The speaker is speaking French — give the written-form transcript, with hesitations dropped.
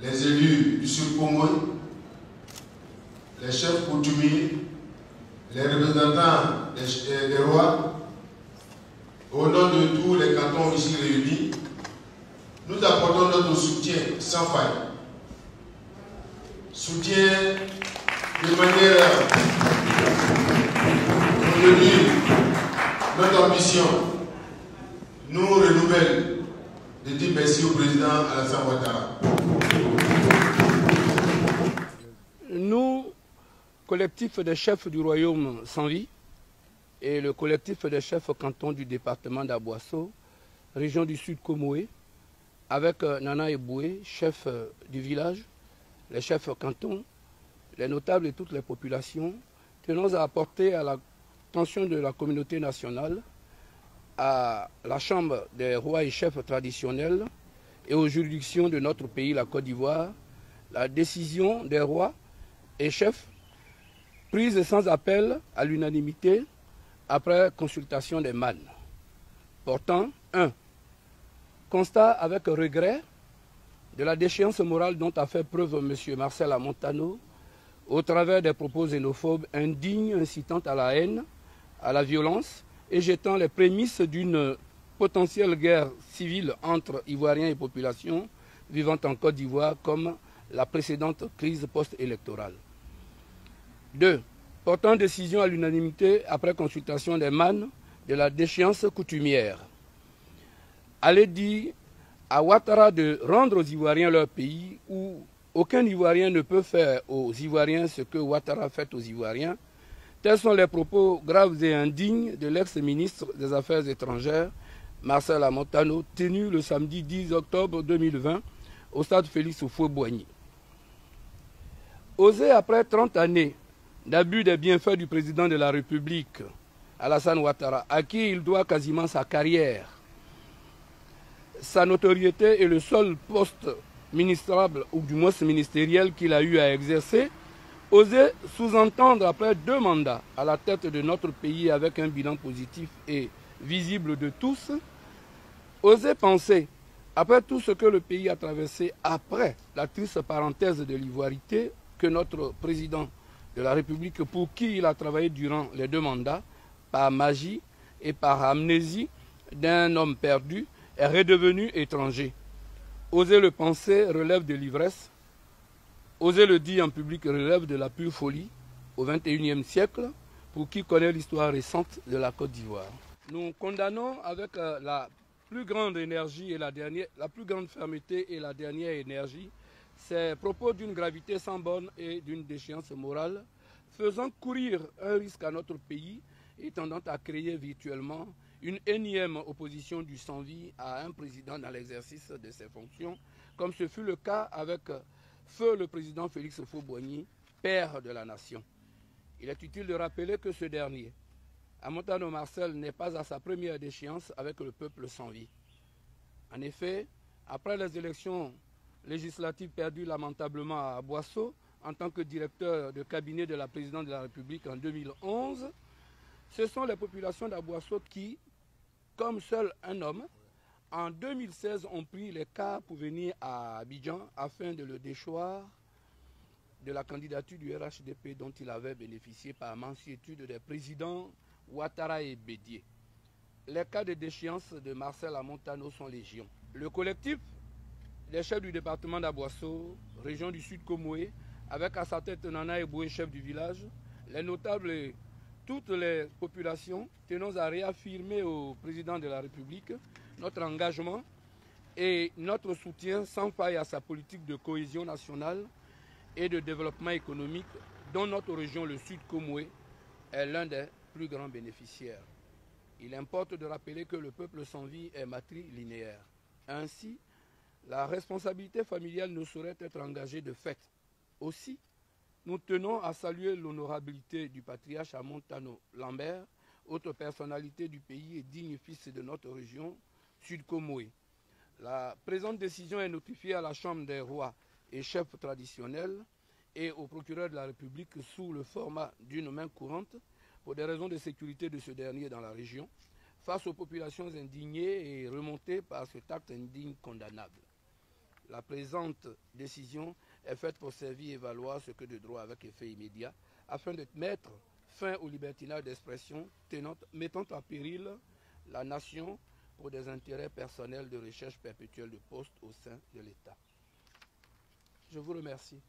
les élus du Sud-Congo, les chefs coutumiers, les représentants des rois, au nom de tous les cantons ici réunis, nous apportons notre soutien sans faille. Soutien de manière contenue notre ambition, nous renouvelle de dire merci au président Alassane Ouattara. Nous, collectif des chefs du royaume sans vie et le collectif des chefs cantons du département d'Aboasso, région du Sud Comoé, avec Nana Eboué, chef du village, les chefs cantons, les notables et toutes les populations, tenons à apporter à l'attention de la communauté nationale, à la Chambre des rois et chefs traditionnels et aux juridictions de notre pays, la Côte d'Ivoire, la décision des rois et chefs prise sans appel à l'unanimité après consultation des MAN. Portant 1. Constat avec regret de la déchéance morale dont a fait preuve M. Marcel Amontano au travers des propos xénophobes indignes incitant à la haine, à la violence et jetant les prémices d'une potentielle guerre civile entre Ivoiriens et populations vivant en Côte d'Ivoire comme la précédente crise post-électorale. 2. Portant décision à l'unanimité après consultation des MAN de la déchéance coutumière. Allez dire à Ouattara de rendre aux Ivoiriens leur pays où aucun Ivoirien ne peut faire aux Ivoiriens ce que Ouattara fait aux Ivoiriens. Tels sont les propos graves et indignes de l'ex-ministre des Affaires étrangères, Marcel Amontano, tenu le samedi 10 octobre 2020 au stade Félix Houphouët-Boigny. Oser après 30 années d'abus des bienfaits du président de la République, Alassane Ouattara, à qui il doit quasiment sa carrière, sa notoriété et le seul poste ministrable, ou du moins ministériel qu'il a eu à exercer, oser sous-entendre après 2 mandats à la tête de notre pays avec un bilan positif et visible de tous, oser penser, après tout ce que le pays a traversé après la triste parenthèse de l'ivoirité, que notre président de la République, pour qui il a travaillé durant les 2 mandats, par magie et par amnésie d'un homme perdu, est redevenu étranger. Oser le penser relève de l'ivresse. Oser le dire en public relève de la pure folie au XXIe siècle, pour qui connaît l'histoire récente de la Côte d'Ivoire. Nous condamnons avec la plus grande énergie et la plus grande fermeté et la dernière énergie ces propos d'une gravité sans borne et d'une déchéance morale, faisant courir un risque à notre pays et tendant à créer virtuellement une énième opposition du sans-vie à un président dans l'exercice de ses fonctions, comme ce fut le cas avec feu le président Félix Houphouët-Boigny, père de la nation. Il est utile de rappeler que ce dernier, Amontano Marcel, n'est pas à sa première déchéance avec le peuple sans vie. En effet, après les élections législatives perdues lamentablement à Boasso, en tant que directeur de cabinet de la présidente de la République en 2011, ce sont les populations d'Aboasso qui, comme seul un homme, en 2016 ont pris les cars pour venir à Abidjan afin de le déchoir de la candidature du RHDP dont il avait bénéficié par mansuétude des présidents Ouattara et Bédié. Les cas de déchéance de Marcel Amontano sont légion. Le collectif des chefs du département d'Aboasso, région du Sud Comoé, avec à sa tête Nana Eboué, chef du village, les notables et toutes les populations, tenons à réaffirmer au président de la République notre engagement et notre soutien sans faille à sa politique de cohésion nationale et de développement économique dont notre région, le Sud Comoé, est l'un des plus grands bénéficiaires. Il importe de rappeler que le peuple sans vie est matrilinéaire. Ainsi, la responsabilité familiale ne saurait être engagée de fait. Aussi, nous tenons à saluer l'honorabilité du patriarche Amontano Lambert, autre personnalité du pays et digne fils de notre région, Sud Comoé. La présente décision est notifiée à la Chambre des rois et chefs traditionnels et au procureur de la République sous le format d'une main courante pour des raisons de sécurité de ce dernier dans la région, face aux populations indignées et remontées par cet acte indigne condamnable. La présente décision est faite pour servir et évaluer ce que de droit avec effet immédiat, afin de mettre fin au libertinage d'expression mettant en péril la nation pour des intérêts personnels de recherche perpétuelle de poste au sein de l'État. Je vous remercie.